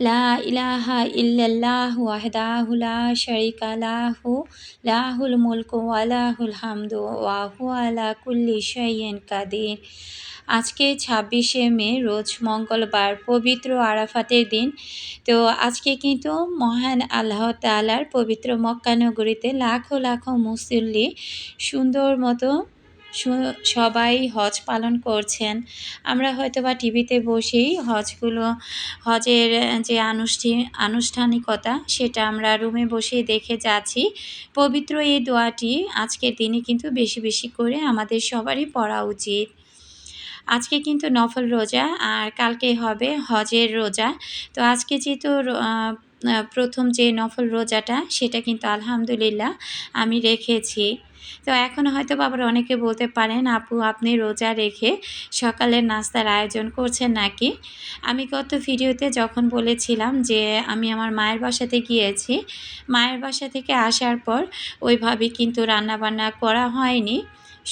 লা ইলাহা ইল্লাল্লাহু ওয়াহদাহু লা শারীকা লাহু লাহুল মুলকু ওয়া লাহুল হামদু ওয়া হুয়া আলা কুল্লি শাইইন কাদির। আজকে ২৬শে মে, রোজ মঙ্গলবার, পবিত্র আরাফাতের দিন। তো আজকে কিন্তু মহান আল্লাহ তাআলার পবিত্র মক্কা নগরীতে লাখো লাখো মুসল্লি সুন্দর মতো সবাই হজ পালন করছেন। আমরা হয়তোবা টিভিতে বসেই হজের যে আনুষ্ঠানিকতা সেটা আমরা রুমে বসেই দেখে যাচ্ছি। পবিত্র এই দোয়াটি আজকের দিনে কিন্তু বেশি বেশি করে আমাদের সবারই পড়া উচিত। আজকে কিন্তু নফল রোজা আর কালকে হবে হজের রোজা। তো আজকে যেহেতু প্রথম যে নফল রোজাটা সেটা কিন্তু আলহামদুলিল্লাহ আমি রেখেছি। তো এখন হয়তোবা আবার অনেকে বলতে পারেন, আপু আপনি রোজা রেখে সকালের নাস্তার আয়োজন করছেন নাকি? আমি গত ভিডিওতে যখন বলেছিলাম যে আমি আমার মায়ের বাসাতে গিয়েছি, মায়ের বাসা থেকে আসার পর ওইভাবে কিন্তু রান্নাবান্না করা হয়নি।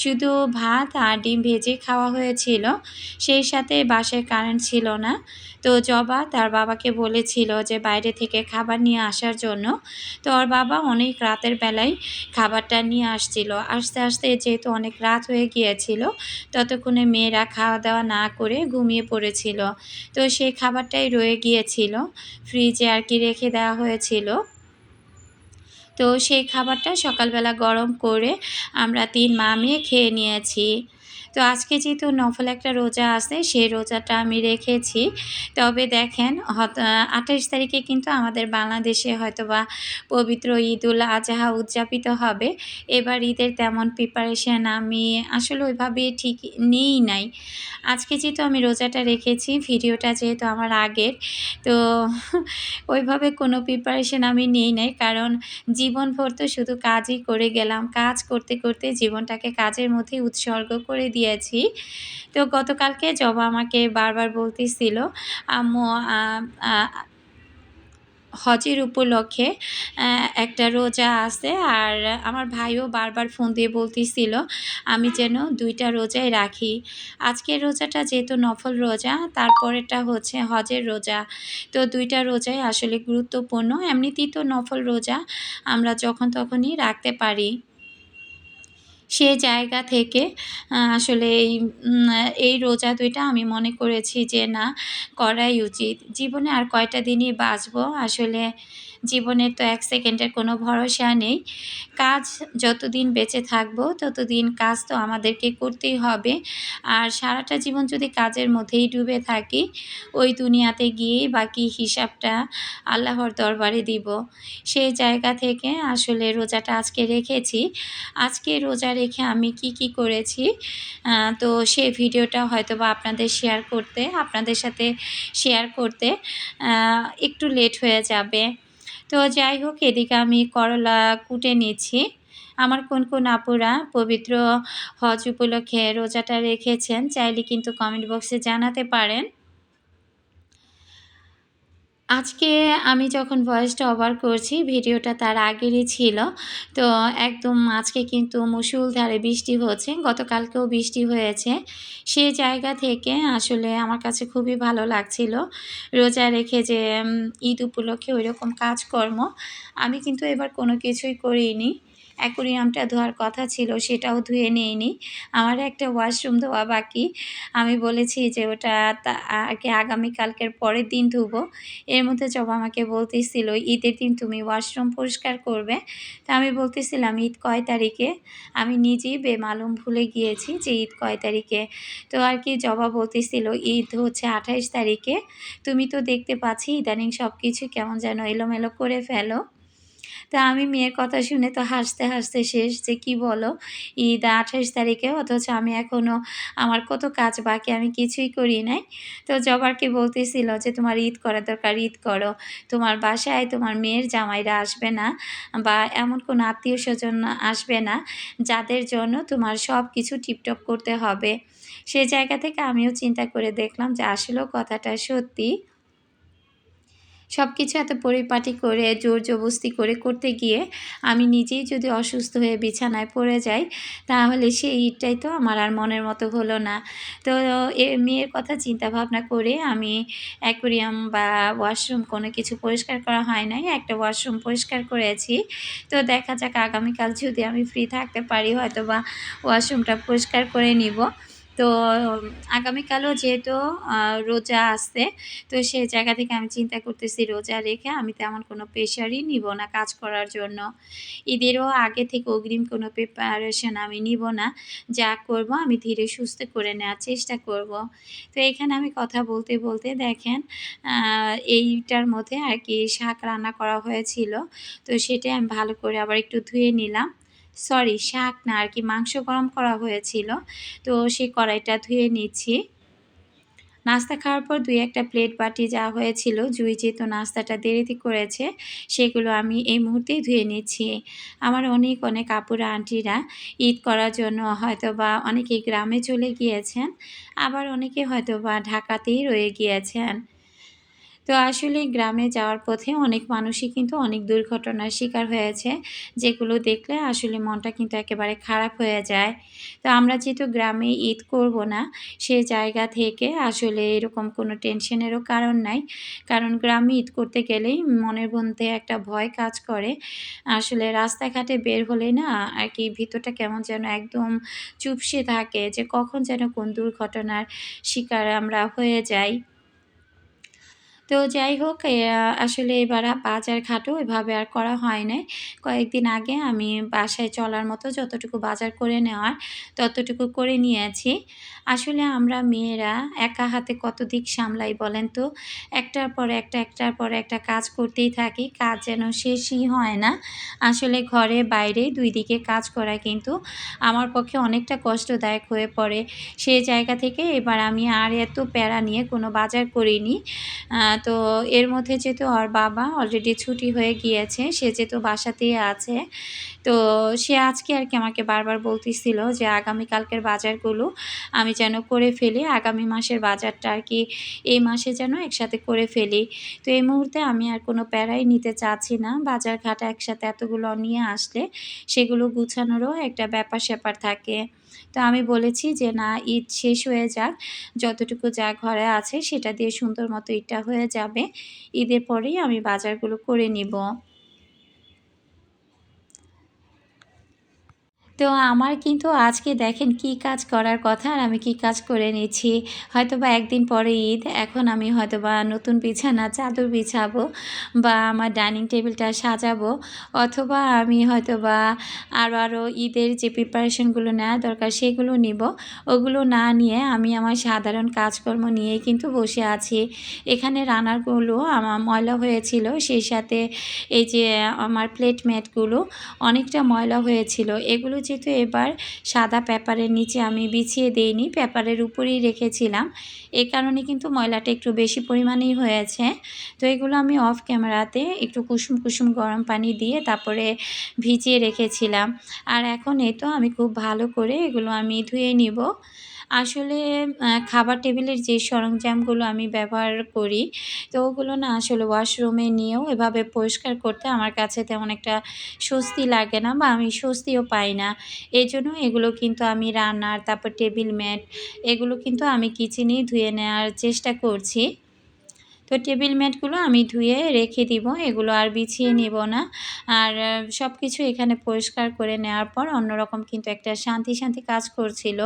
শুধু ভাত আর ডিম ভেজে খাওয়া হয়েছিল। সেই সাথে বাসায় কারেন্ট ছিল না। তো জবা তার বাবাকে বলেছিল যে বাইরে থেকে খাবার নিয়ে আসার জন্য। তো ওর বাবা অনেক রাতের বেলায় খাবারটা নিয়ে আসছিল। আস্তে আস্তে যেহেতু অনেক রাত হয়ে গিয়েছিল, ততক্ষণে মেয়েরা খাওয়া দাওয়া না করে ঘুমিয়ে পড়েছিল। তো সেই খাবারটাই রয়ে গিয়েছিল, ফ্রিজে আর কি রেখে দেওয়া হয়েছিল। তো সেই খাবারটা সকালবেলা গরম করে আমরা ৩ মা মেয়ে খেয়ে নিয়েছি। তো আজকে যেহেতু নফল একটা রোজা আছে, সেই রোজাটা আমি রেখেছি। তবে দেখেন ২৮ তারিখে কিন্তু আমাদের বাংলাদেশে হয়তোবা পবিত্র ঈদুল আজহা উদযাপিত হবে। এবার ঈদের তেমন প্রিপারেশন আমি আসলে ওইভাবে ঠিক নিই নাই। আজকে যেহেতু আমি রোজাটা রেখেছি, ভিডিওটা যেহেতু আমার আগের, তো ওইভাবে কোনো প্রিপারেশন আমি নিই নাই। কারণ জীবনভর তো শুধু কাজই করে গেলাম। কাজ করতে করতে জীবনটাকে কাজের মধ্যেই উৎসর্গ করে দিয়েছি। তো গতকালকে জবা আমাকে বারবার বলতেছিল, আম্মু আ আ হজের উপলক্ষে একটা রোজা আছে। আর আমার ভাইও বারবার ফোন দিয়ে বলতেছিল আমি যেন ২ টা রোজাই রাখি। আজকের রোজাটা যেহেতু নফল রোজা, তারপরেরটা হচ্ছে হজের রোজা। তো ২ টা রোজাই আসলে গুরুত্বপূর্ণ। এমনিতেই তো নফল রোজা আমরা যখন তখনই রাখতে পারি। সে জায়গা থেকে আসলে এই রোজা ২ টা আমি মনে করেছি যে না, করাই উচিত। জীবনে আর কয়টা দিনই বাঁচবো। আসলে জীবনের তো ১ সেকেন্ডের কোনো ভরসা নেই। কাজ যতদিন বেঁচে থাকবো ততদিন কাজ তো আমাদেরকে করতেই হবে। আর সারাটা জীবন যদি কাজের মধ্যেই ডুবে থাকি, ওই দুনিয়াতে গিয়েই বাকি হিসাবটা আল্লাহর দরবারে দিব। সেই জায়গা থেকে আসলে রোজাটা আজকে রেখেছি। আজকে রোজা রেখে আমি কি করেছি, তো সেই ভিডিওটা হয়তোবা আপনাদের সাথে শেয়ার করতে একটু লেট হয়ে যাবে। তো যাই হোক, এদিকে আমি করলা কুটে নিচ্ছি। আমার কোন আপুরা পবিত্র হজ উপলক্ষে রোজাটা রেখেছেন চাইলে কিন্তু কমেন্ট বক্সে জানাতে পারেন। আজকে আমি যখন ভয়েসটা ওভার করছি, ভিডিওটা তার আগেরই ছিল। তো একদম আজকে কিন্তু মুষলধারে বৃষ্টি হচ্ছে। গতকালকেও বৃষ্টি হয়েছে। সে জায়গা থেকে আসলে আমার কাছে খুবই ভালো লাগছিল। রোজা রেখে যে ঈদ উপলক্ষে ওইরকম কাজকর্ম আমি কিন্তু এবার কোনো কিছুই করিনি। অ্যাকোরিয়ামটা ধোয়ার কথা ছিল, সেটাও ধুয়ে নিইনি। আমার একটা ওয়াশরুম ধোয়া বাকি। আমি বলেছি যে ওটা আগামীকালকের পরের দিন ধুবো। এর মধ্যে জবা আমাকে বলতেছিল, ঈদের দিন তুমি ওয়াশরুম পরিষ্কার করবে। তো আমি বলতেছিলাম ঈদ কয় তারিখে? আমি নিজেই বেমালুম ভুলে গিয়েছি যে ঈদ কয় তারিখে। তো আর কি জবা বলতেছিল ঈদ হচ্ছে ২৮ তারিখে। তুমি তো দেখতে পাচ্ছি ইদানিং সব কিছু কেমন যেন এলোমেলো করে ফেলো। তো আমি মেয়ের কথা শুনে তো হাসতে শেষ, যে কি বলো, ঈদ ২৮ তারিখে, অথচ আমি এখনও আমার কত কাজ বাকি, আমি কিছুই করি নাই। তো জবারকে বলতেছিল যে তোমার ঈদ করা দরকার, ঈদ করো। তোমার বাসায় তোমার মেয়ের জামাইরা আসবে না বা এমন কোনো আত্মীয়স্বজন আসবে না যাদের জন্য তোমার সব কিছু টিপটপ করতে হবে। সে জায়গা থেকে আমিও চিন্তা করে দেখলাম যে আসলেও কথাটা সত্যি। সব কিছু এত পরিপাটি করে জোর জবরদস্তি করে করতে গিয়ে আমি নিজেই যদি অসুস্থ হয়ে বিছানায় পড়ে যাই, তাহলে সেই ঈদটাই তো আমার আর মনের মতো হলো না। তো মেয়ের কথা চিন্তা ভাবনা করে আমি অ্যাকোয়ারিয়াম বা ওয়াশরুম কোনো কিছু পরিষ্কার করা হয় নাই। একটা ওয়াশরুম পরিষ্কার করেছি। তো দেখা যাক আগামীকাল যদি আমি ফ্রি থাকতে পারি হয়তোবা ওয়াশরুমটা পরিষ্কার করে নিব। তো আগামীকালও যেহেতু রোজা আসছে, তো সেই জায়গা থেকে আমি চিন্তা করতেছি রোজা রেখে আমি তেমন কোনো প্রেশারই নিব না কাজ করার জন্য। ঈদেরও আগে থেকে অগ্রিম কোনো প্রিপারেশন আমি নিব না। যা করব আমি ধীরে সুস্থে করে নেওয়ার চেষ্টা করব। তো এখানে আমি কথা বলতে বলতে দেখেন এইটার মধ্যে আর কি শাক রান্না করা হয়েছিল। তো সেটাই আমি ভালো করে আবার একটু ধুয়ে নিলাম। সরি, শাক না আর কি মাংস গরম করা হয়েছিল। তো সেই কড়াইটা ধুয়ে নিচ্ছি। নাস্তা খাওয়ার পর ২-১টা প্লেট বাটি যা হয়েছিল, জুই যেহেতু নাস্তাটা দেরিতে করেছে, সেগুলো আমি এই মুহূর্তেই ধুয়ে নিচ্ছি। আমার অনেক, অনেক আপুরা আন্টিরা ঈদ করার জন্য হয়তোবা অনেকে গ্রামে চলে গিয়েছেন, আবার অনেকে হয়তোবা ঢাকাতেই রয়ে গিয়েছেন। তো আসলে গ্রামে যাওয়ার পথে অনেক মানুষই কিন্তু অনেক দুর্ঘটনার শিকার হয়েছে, যেগুলো দেখলে আসলে মনটা কিন্তু একেবারে খারাপ হয়ে যায়। তো আমরা যেহেতু গ্রামে ঈদ করব না, সে জায়গা থেকে আসলে এরকম কোনো টেনশনেরও কারণ নাই। কারণ গ্রামে ঈদ করতে গেলেই মনের মধ্যে একটা ভয় কাজ করে। আসলে রাস্তাঘাটে বের হলেই না আর কি ভিতরটা কেমন যেন একদম চুপসে থাকে যে কখন যেন কোন দুর্ঘটনার শিকার আমরা হয়ে যাই। তো যাই হোক আসলে এবার বাজার-ঘাটও এভাবে আর করা হয় নাই। কয়েকদিন আগে আমি বাসায় চলার মতো যতটুকু বাজার করে নেওয়ার, ততটুকু করে নিয়েছি। আসলে আমরা মেয়েরা একা হাতে কত দিক সামলাই বলেন তো? একটার পর একটা, একটার পর একটা কাজ করতেই থাকি। কাজ যেন শেষই হয় না। আসলে ঘরে বাইরে ২ দিকে কাজ করা কিন্তু আমার পক্ষে অনেকটা কষ্টদায়ক হয়ে পড়ে। সেই জায়গা থেকে এবার আমি আর এত প্যারা নিয়ে কোনো বাজার করিনি। তো এর মধ্যে যেহেতু ওর বাবা অলরেডি ছুটি হয়ে গিয়েছে, সে যেহেতু বাসাতেই আছে, তো সে আজকে আর কি আমাকে বারবার বলতেছিল যে আগামীকালকের বাজারগুলো আমি যেন করে ফেলি। আগামী মাসের বাজারটা আর কি এই মাসে যেন একসাথে করে ফেলি। তো এই মুহূর্তে আমি আর কোনো প্যারাই নিতে চাচ্ছি না। বাজার-ঘাট একসাথে এতগুলো নিয়ে আসলে সেগুলো গুছানোরও একটা ব্যাপার-স্যাপার থাকে। তো আমি বলেছি যে, "না, ঈদ শেষ হয়ে যাক। যতটুকু যা ঘরে আছে সেটা দিয়ে সুন্দর মতো ঈদটা হয়ে যাবে। ঈদের পরেই আমি বাজারগুলো করে নিব।" তো আমার কিন্তু আজকে দেখেন কি কাজ করার কথা আর আমি কি কাজ করে নিচ্ছি। হয়তোবা একদিন পরে ঈদ। এখন আমি হয়তোবা নতুন বিছানা চাদর বিছাবো বা আমার ডাইনিং টেবিলটা সাজাবো, অথবা আমি হয়তোবা আরও ঈদের যে প্রিপারেশনগুলো নেওয়া দরকার সেগুলো নিব। ওগুলো না নিয়ে আমি আমার সাধারণ কাজকর্ম নিয়েই কিন্তু বসে আছি। এখানে রান্নাগুলো আমার ময়লা হয়েছিল, সেই সাথে এই যে আমার প্লেট ম্যাটগুলো অনেকটা ময়লা হয়েছিল। এগুলো যেহেতু এবার সাদা পেপারের নিচে আমি বিছিয়ে দেইনি, পেপারের উপরেই রেখেছিলাম। এ কারণে কিন্তু ময়লাটা একটু বেশি পরিমাণেই হয়েছে। তো এগুলো আমি অফ ক্যামেরাতে একটু কুসুম, কুসুম গরম পানি দিয়ে তারপরে ভিজিয়ে রেখেছিলাম। আর এখন এই তো আমি খুব ভালো করে এগুলো আমি ধুয়ে নিব। আসলে খাবার টেবিলের যে সরঞ্জামগুলো আমি ব্যবহার করি, তো ওগুলো না আসলে ওয়াশরুমে নিয়েও এভাবে পরিষ্কার করতে আমার কাছে তেমন একটা স্বস্তি লাগে না বা আমি স্বস্তিও পাই না। এজন্য এগুলো কিন্তু আমি রান্নার, তারপর টেবিল ম্যাট, এগুলো কিন্তু আমি কিচেনেই ধুয়ে নেওয়ার চেষ্টা করছি। তো টেবিল ম্যাটগুলো আমি ধুয়ে রেখে দিব, এগুলো আর বিছিয়ে নিব না। আর সবকিছু এখানে পরিষ্কার করে নেওয়ার পর অন্যরকম কিন্তু একটা শান্তি, শান্তি কাজ করছিল।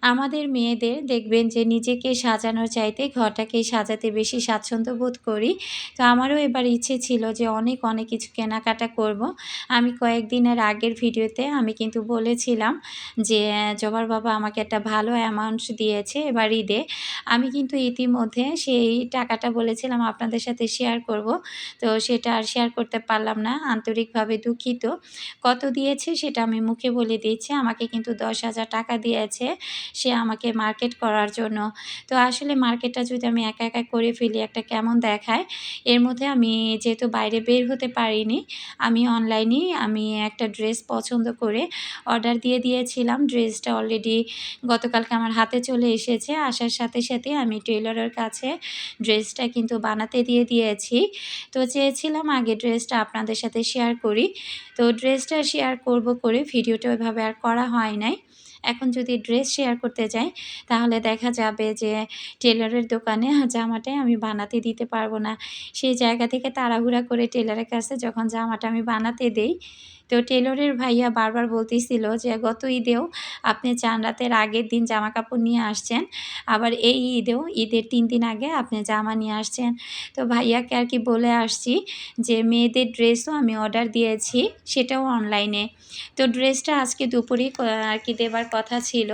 আমাদের মেয়েদের দেখবেন যে নিজেকে সাজানোর চাইতে ঘরটাকেই সাজাতে বেশি স্বাচ্ছন্দ্য বোধ করি। তো আমারও এবার ইচ্ছে ছিল যে অনেক, অনেক কিছু কেনাকাটা করব। আমি কয়েকদিনের আগের ভিডিওতে আমি কিন্তু বলেছিলাম যে জবার বাবা আমাকে একটা ভালো অ্যামাউন্ট দিয়েছে এবার ঈদে। আমি কিন্তু ইতিমধ্যে সেই টাকাটা বলেছিলাম আপনাদের সাথে শেয়ার করব। তো সেটা আর শেয়ার করতে পারলাম না। আন্তরিকভাবে দুঃখিত। কত দিয়েছে সেটা আমি মুখে বলে দিচ্ছি। আমাকে কিন্তু ১০,০০০ টাকা দিয়েছে। সে আমাকে মার্কেট করার জন্য। তো আসলে মার্কেটটা যদি আমি একা, একা করে ফেলি একটা কেমন দেখায়। এর মধ্যে আমি যেহেতু বাইরে বের হতে পারিনি, আমি অনলাইনেই একটা ড্রেস পছন্দ করে অর্ডার দিয়ে দিয়েছিলাম। ড্রেসটা অলরেডি গতকালকে আমার হাতে চলে এসেছে। আসার সাথে, সাথে আমি টেইলরের কাছে ড্রেসটা কিন্তু বানাতে দিয়ে দিয়েছি। তো চেয়েছিলাম আগে ড্রেসটা আপনাদের সাথে শেয়ার করি। তো ড্রেসটা শেয়ার করব করে ভিডিওটা ওইভাবে আর করা হয় নাই। এখন যদি ড্রেস শেয়ার করতে যাই, তাহলে দেখা যাবে যে টেইলরের দোকানে জামাটাই আমি বানাতে দিতে পারবো না। সেই জায়গা থেকে তাড়াহুড়া করে টেইলরের কাছে যখন জামাটা আমি বানাতে দেই, তো টেইলরের ভাইয়া বারবার বলতেছিল যে, "গত ঈদেও আপনি চাঁদ রাতের আগের দিন জামাকাপড় নিয়ে আসছেন। আবার এই ঈদেও ঈদের ৩ দিন আগে আপনি জামা নিয়ে আসছেন।" তো ভাইয়াকে আরকি বলে আসছি যে, মেয়েদের ড্রেসও আমি অর্ডার দিয়েছি, সেটাও অনলাইনে। তো ড্রেসটা আজকে দুপুরেই আরকি দেবার কথা ছিল।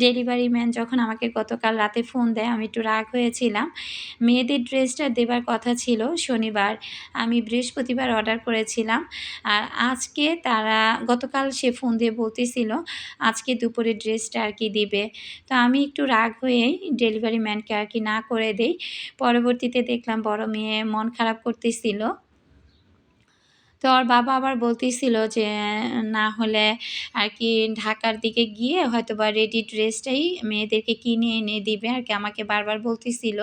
ডেলিভারি ম্যান যখন আমাকে গতকাল রাতে ফোন দেয়, আমি একটু রাগ হয়েছিলাম। মেয়েদের ড্রেসটা দেবার কথা ছিল শনিবার। আমি বৃহস্পতিবার অর্ডার করেছিলাম। আর আজকে গতকাল সে ফোন দিয়ে বলতেছিল, আজকে দুপুরে ড্রেসটা আরকি দিবে। তো আমি একটু রাগ হয়েই ডেলিভারি ম্যানকে আরকি না করে দেই। পরবর্তীতে দেখলাম বড় মেয়ে মন খারাপ করতেছিল। তো ওর বাবা আবার বলতেছিল যে, না হলে আরকি ঢাকার দিকে গিয়ে হয়তোবা রেডি ড্রেসটাই মেয়েদেরকে কিনে এনে দিবে আরকি আমাকে বারবার বলতেছিল।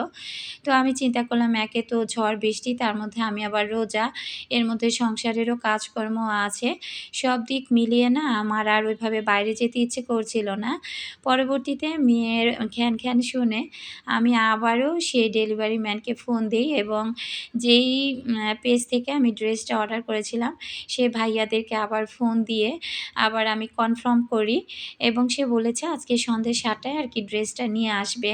তো আমি চিন্তা করলাম একে তো ঝড় বৃষ্টি, তার মধ্যে আমি আবার রোজা, এর মধ্যে সংসারেরও কাজকর্ম আছে। সব দিক মিলিয়ে না আমার আর ওইভাবে বাইরে যেতে ইচ্ছে করছিল না। পরবর্তীতে মেয়ের ঘ্যান শুনে আমি আবারও সেই ডেলিভারি ম্যানকে ফোন দেই এবং যেই পেজ থেকে আমি ড্রেসটা অর্ডার করেছিলাম, সে ভাইয়াদেরকে আবার ফোন দিয়ে আবার আমি কনফার্ম করি এবং সে বলেছে আজকে সন্ধ্যে ৭ টায় আরকি ড্রেসটা নিয়ে আসবে।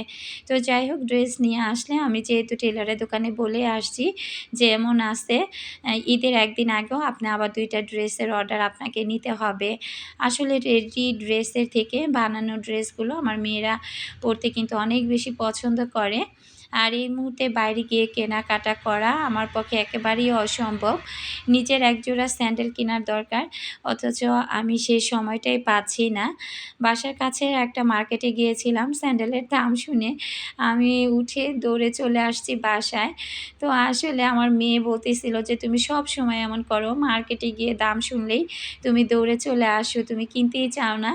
তো যাই হোক ড্রেস নিয়ে আসলে আমি যেহেতু টেইলরের দোকানে বলে আসছি যে এমন আছে ঈদের ১ দিন আগেও আপনি আবার ২ টা ড্রেসের অর্ডার আপনাকে নিতে হবে। আসলে রেডি ড্রেসের থেকে বানানো ড্রেসগুলো আমার মেয়েরা পড়তে কিন্তু অনেক বেশি পছন্দ করে। আর এই মুহূর্তে বাইরে গিয়ে কেনাকাটা করা আমার পক্ষে একেবারেই অসম্ভব। নিজের একজোড়া স্যান্ডেল কেনার দরকার, অথচ আমি সেই সময়টাই পাচ্ছি না। বাসার কাছের একটা মার্কেটে গিয়েছিলাম, স্যান্ডেলের দাম শুনে আমি উঠে দৌড়ে চলে আসছি বাসায়। তো আসলে আমার মেয়ে বলতেছিল যে, "তুমি সবসময় এমন করো, মার্কেটে গিয়ে দাম শুনলেই তুমি দৌড়ে চলে আসো, তুমি কিনতেই চাও না।"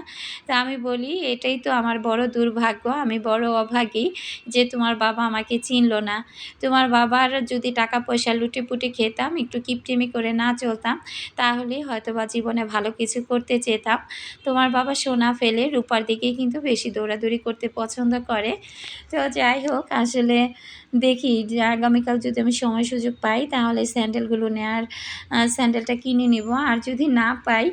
তো আমি বলি, "এটাই তো আমার বড় দুর্ভাগ্য, আমি বড় অভাগী যে তোমার বাবা আমাকে চিনল না। তোমার বাবার যদি টাকা পয়সা লুটে-পুটে খেতাম, একটু কিপটেমি করে না চলতাম, তাহলেই হয়তোবা জীবনে ভালো কিছু করতে চেতাম। তোমার বাবা সোনা ফেলে রূপার দিকেই কিন্তু বেশি দৌড়াদৌড়ি করতে পছন্দ করে।" তো যাই হোক আসলে দেখি যে আগামীকাল যদি আমি সময় সুযোগ পাই তাহলে স্যান্ডেলগুলো নেয়ার স্যান্ডেলটা কিনে নিব। আর যদি না পাই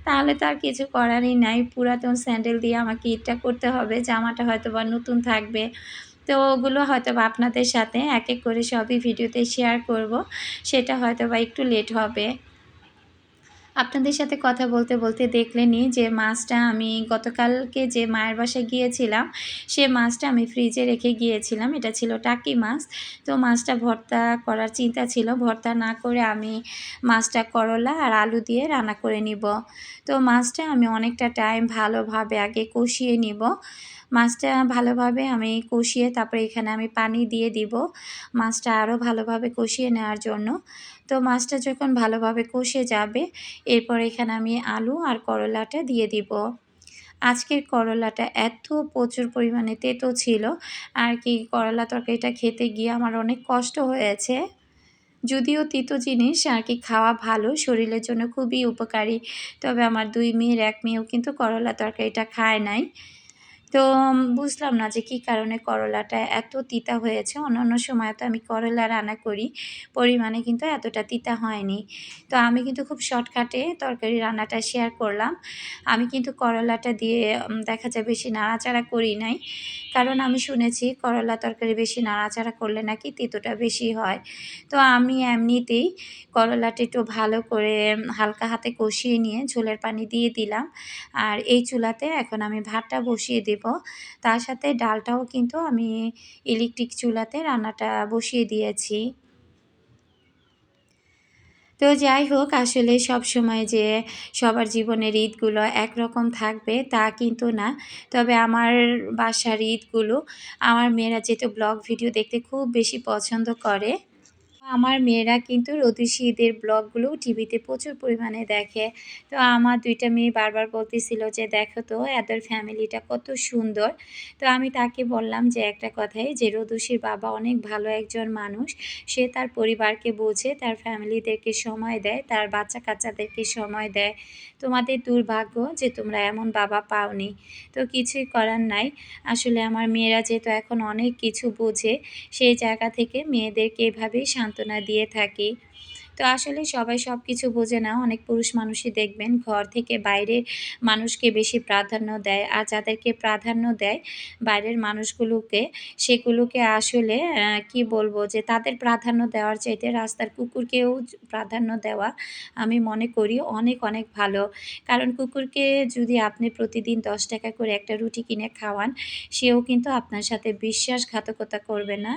তাহলে তো আর কিছু করারই নাই। পুরাতন স্যান্ডেল দিয়ে আমাকে ঈদটা করতে হবে। জামাটা হয়তোবা নতুন থাকবে। তো ওগুলো হয়তোবা আপনাদের সাথে এক, এক করে সবই ভিডিওতে শেয়ার করব। সেটা হয়তোবা একটু লেট হবে। আপনাদের সাথে কথা বলতে, বলতে দেখলেনই যে মাছটা আমি গতকালকে যে মায়ের বাসায় গিয়েছিলাম, সে মাছটা আমি ফ্রিজে রেখে গিয়েছিলাম। এটা ছিল টাকি মাছ। তো মাছটা ভর্তা করার চিন্তা ছিল। ভর্তা না করে আমি মাছটা করলা আর আলু দিয়ে রান্না করে নিব। তো মাছটা আমি অনেকটা টাইম ভালোভাবে আগে কষিয়ে নিব। মাছটা ভালোভাবে আমি কষিয়ে তারপরে এখানে আমি পানি দিয়ে দিব, মাছটা আরও ভালোভাবে কষিয়ে নেওয়ার জন্য। তো মাছটা যখন ভালোভাবে কষে যাবে, এরপর এখানে আমি আলু আর করলাটা দিয়ে দিব। আজকের করলাটা এত প্রচুর পরিমাণে তেতো ছিল, আর কি করলা তরকারিটা খেতে গিয়ে আমার অনেক কষ্ট হয়েছে। যদিও তিতো জিনিস আর কি খাওয়া ভালো, শরীরের জন্য খুবই উপকারী। তবে আমার ২ মেয়ের ১ মেয়েও কিন্তু করলা তরকারিটা খায় নাই। তো বুঝলাম না যে কী কারণে করলাটা এত তিতা হয়েছে। অন্যান্য সময় তো আমি করলা রান্না করি, পরিমাণে কিন্তু এতটা তিতা হয়নি। তো আমি কিন্তু খুব শর্টকাটে তরকারি রান্নাটা শেয়ার করলাম। আমি কিন্তু করলাটা দিয়ে দেখা যায় বেশি নাড়াচাড়া করি নাই। কারণ আমি শুনেছি করলা তরকারি বেশি নাড়াচাড়া করলে নাকি তেতোটা বেশি হয়। তো আমি এমনিতেই করলাটা একটু ভালো করে হালকা হাতে কষিয়ে নিয়ে ঝোলের পানি দিয়ে দিলাম। আর এই চুলাতে এখন আমি ভাতটা বসিয়ে দেব। তার সাথে ডালটাও কিন্তু আমি ইলেকট্রিক চুলাতে রান্নাটা বসিয়ে দিয়েছি। তো তো যাই হোক, আসলে সবসময় যে সবার জীবনের ঈদগুলো একরকম থাকবে তা কিন্তু না। তবে আমার বাসার ঈদগুলো আমার মেয়েরা যেহেতু ব্লগ ভিডিও দেখতে খুব বেশি পছন্দ করে, আমার মেয়েরা কিন্তু রতিশি ঈদের ব্লগগুলো টিভিতে প্রচুর পরিমাণে দেখে। তো আমার ২ টা মেয়ে বারবার বলতেছিল যে, "দেখো তো এদের ফ্যামিলিটা কত সুন্দর।" তো আমি তাকে বললাম যে একটা কথাই যে, "রদুশির বাবা অনেক ভালো একজন মানুষ। সে তার পরিবারকে বোঝে, তার ফ্যামিলিদেরকে সময় দেয়, তার বাচ্চা-কাচ্চাদেরকে সময় দেয়। তোমাদের দুর্ভাগ্য যে তোমরা এমন বাবা পাওনি। তো কিছুই করার নাই। আসলে আমার মেয়েরা যেহেতু এখন অনেক কিছু বোঝে, সেই জায়গা থেকে মেয়েদেরকে এভাবেই সান্ত্বনা দিয়ে থাকি। তো আসলে সবাই সবকিছু বোঝে না। অনেক পুরুষ মানুষই দেখবেন ঘর থেকে বাইরের মানুষকে বেশি প্রাধান্য দেয়। আর যাদেরকে প্রাধান্য দেয় বাইরের মানুষগুলোকে, সেগুলোকে আসলে কি বলবো যে তাদের প্রাধান্য দেওয়ার চাইতে রাস্তার কুকুরকেও প্রাধান্য দেওয়া আমি মনে করি অনেক, অনেক ভালো। কারণ কুকুরকে যদি আপনি প্রতিদিন ৳১০ করে একটা রুটি কিনে খাওয়ান, সেও কিন্তু আপনার সাথে বিশ্বাসঘাতকতা করবে না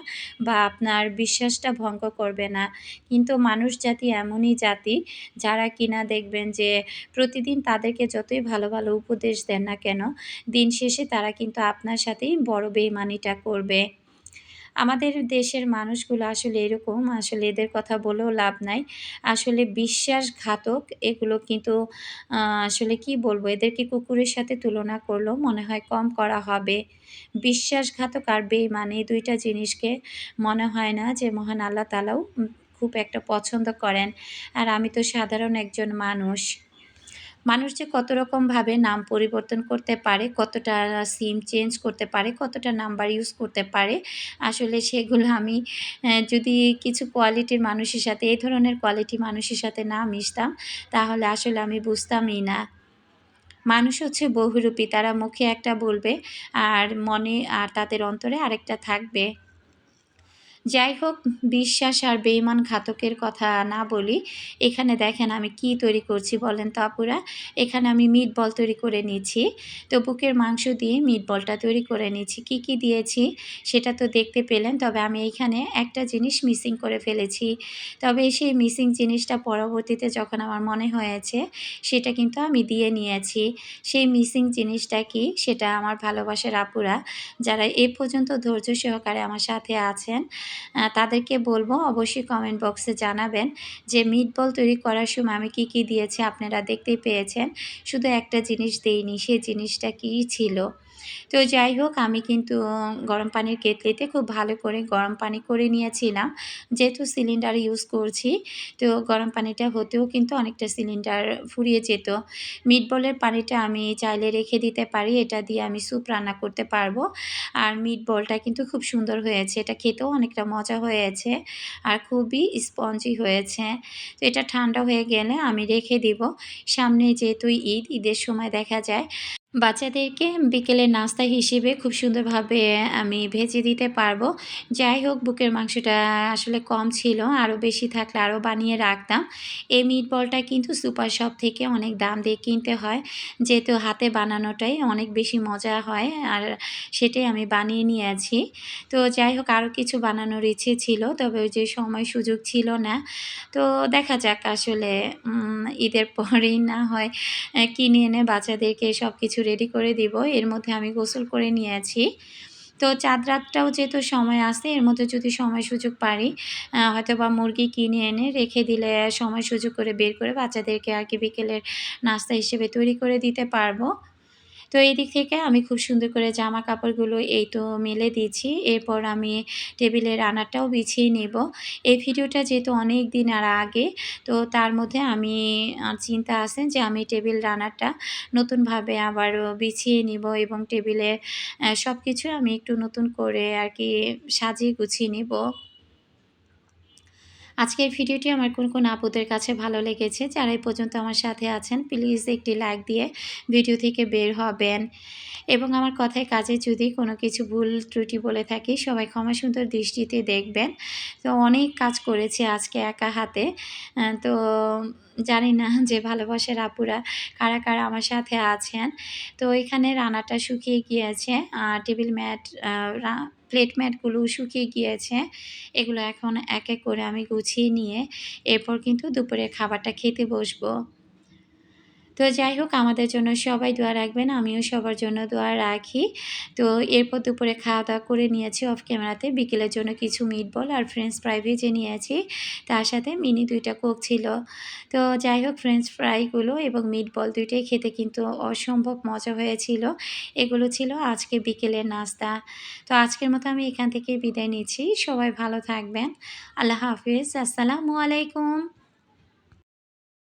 বা আপনার বিশ্বাসটা ভঙ্গ করবে না। কিন্তু মানুষ জাতি এমনই জাতি যারা কিনা দেখবেন যে প্রতিদিন তাদেরকে যতই ভালো, ভালো উপদেশ দেন না কেন, দিন শেষে তারা কিন্তু আপনার সাথেই বড় বেইমানিটা করবে। আমাদের দেশের মানুষগুলো আসলে এরকম, আসলে এদের কথা বলেও লাভ নাই। আসলে বিশ্বাসঘাতক এগুলো কিন্তু আ আসলে কি বলবো, এদেরকে কুকুরের সাথে তুলনা করলেও মনে হয় কম করা হবে। বিশ্বাসঘাতক আর বেইমান এই ২ টা জিনিসকে মনে হয় না যে মহান আল্লাহ তাআলাও খুব একটা পছন্দ করেন। আর আমি তো সাধারণ একজন মানুষ। মানুষ যে কত রকমভাবে নাম পরিবর্তন করতে পারে, কতটা সিম চেঞ্জ করতে পারে, কতটা নাম্বার ইউজ করতে পারে, আসলে সেগুলো আমি যদি কিছু কোয়ালিটির মানুষের সাথে, এই ধরনের কোয়ালিটি মানুষের সাথে না মিশতাম, তাহলে আসলে আমি বুঝতামই না। মানুষ হচ্ছে বহুরূপী। তারা মুখে একটা বলবে আর মনে আর তাদের অন্তরে আরেকটা থাকবে। যাই হোক, বিশ্বাস আর বেঈমান ঘাতকের কথা না বলি। এখানে দেখেন আমি কি তৈরি করছি বলেন তো আপুরা? এখানে আমি মিট বল তৈরি করে নিচ্ছি। তো বুকের মাংস দিয়ে মিট বলটা তৈরি করে নিচ্ছি। কি, কি দিয়েছি সেটা তো দেখতে পেলেন। তবে আমি এইখানে একটা জিনিস মিসিং করে ফেলেছি। তবে সেই মিসিং জিনিসটা পরবর্তীতে যখন আমার মনে হয়েছে সেটা কিন্তু আমি দিয়ে নিয়েছি। সেই মিসিং জিনিসটা কি? সেটা আমার ভালোবাসার আপুরা যারা এ পর্যন্ত ধৈর্য সহকারে আমার সাথে আছেন, তাদেরকে বলব অবশ্যই কমেন্ট বক্সে জানাবেন যে মিটবল তৈরি করার সময় আমি কি, কি দিয়েছি আপনারা দেখতেই পেয়েছেন। শুধু একটা জিনিস দেইনি, সেই জিনিসটা কী ছিল? তো যাই হোক, আমি কিন্তু গরম পানির কেতলিতে খুব ভালো করে গরম পানি করে নিয়েছিলাম। যেহেতু সিলিন্ডার ইউজ করছি, তো গরম পানিটা হতেও কিন্তু অনেকটা সিলিন্ডার ফুরিয়ে যেত। মিটবলের পানিটা আমি চাইলে রেখে দিতে পারি। এটা দিয়ে আমি স্যুপ রান্না করতে পারবো। আর মিটবলটা কিন্তু খুব সুন্দর হয়েছে। এটা খেতেও অনেকটা মজা হয়েছে আর খুবই স্পঞ্জি হয়েছে। তো এটা ঠান্ডা হয়ে গেলে আমি রেখে দিব। সামনে যেহেতু ঈদ, ঈদের সময় দেখা যায় বাচ্চাদেরকে বিকেলের নাস্তা হিসেবে খুব সুন্দরভাবে আমি ভেজে দিতে পারবো। যাই হোক, বুকের মাংসটা আসলে কম ছিল, আরও বেশি থাকলে আরও বানিয়ে রাখতাম। এই মিটবলটা কিন্তু সুপার শপ থেকে অনেক দাম দিয়ে কিনতে হয়, যেহেতু হাতে বানানোটাই অনেক বেশি মজা হয় আর সেটাই আমি বানিয়ে নিয়েছি। তো যাই হোক, আরও কিছু বানানোর ইচ্ছে ছিল, তবে ওই যে সময় সুযোগ ছিল না। তো দেখা যাক আসলে ঈদের পরেই না হয় কিনে এনে বাচ্চাদেরকে সবকিছু রেডি করে দিব। এর মধ্যে আমি গোসল করে নিয়েছি। তো চাঁদ রাতটাও যেহেতু সময় আছে, এর মধ্যে যদি সময় সুযোগ পারি হয়তোবা মুরগি কিনে এনে রেখে দিলে সময় সুযোগ করে বের করে বাচ্চাদেরকে আর কি বিকেলের নাস্তা হিসেবে তৈরি করে দিতে পারবো। তো এদিক থেকে আমি খুব সুন্দর করে জামা কাপড়গুলো এই তো মেলে দিয়েছি। এরপর আমি টেবিলের রানারটাও বিছিয়ে নেব। এই ভিডিওটা যেহেতু অনেক দিন আর আগে, তো তার মধ্যে আমি চিন্তা আছে যে আমি টেবিল রানারটা নতুনভাবে আবারও বিছিয়ে নিব এবং টেবিলের সবকিছু আমি একটু নতুন করে আর কি সাজিয়ে গুছিয়ে নিব। আজকের ভিডিওটি আমার কোন, কোন আপুদের কাছে ভালো লেগেছে, যারা এই পর্যন্ত আমার সাথে আছেন প্লিজ একটি লাইক দিয়ে ভিডিও থেকে বের হবেন। এবং আমার কথায় কাজে যদি কোনো কিছু ভুল ত্রুটি বলে থাকি, সবাই ক্ষমা সুন্দর দৃষ্টিতে দেখবেন। তো অনেক কাজ করেছি আজকে একা হাতে। তো জানি না যে ভালোবাসার আপুরা কারা, কারা আমার সাথে আছেন। তো এখানে রান্নাটা শুকিয়ে গিয়েছে। টেবিল ম্যাট আ রা প্লেট ম্যাটগুলো শুকিয়ে গিয়েছে। এগুলো এখন এক, এক করে আমি গুছিয়ে নিয়ে এরপর কিন্তু দুপুরের খাবারটা খেতে বসবো। তো যাই হোক আমাদের জন্য সবাই দোয়া রাখবেন। আমিও সবার জন্য দোয়া রাখি। তো এরপর দুপুরে খাওয়া-দাওয়া করে নিয়েছি অফ ক্যামেরাতে। বিকেলের জন্য কিছু মিটবল আর ফ্রেঞ্চ ফ্রাই ভেজে নিয়েছি। তার সাথে মিনি ২ টা কোক ছিল। তো যাই হোক ফ্রেঞ্চ ফ্রাইগুলো এবং মিটবল ২ টাই খেতে কিন্তু অসম্ভব মজা হয়েছিল। এগুলো ছিল আজকে বিকেলের নাস্তা। তো আজকের মতো আমি এখান থেকেই বিদায় নিচ্ছি। সবাই ভালো থাকবেন। আল্লাহ হাফিজ। আসসালামু আলাইকুম।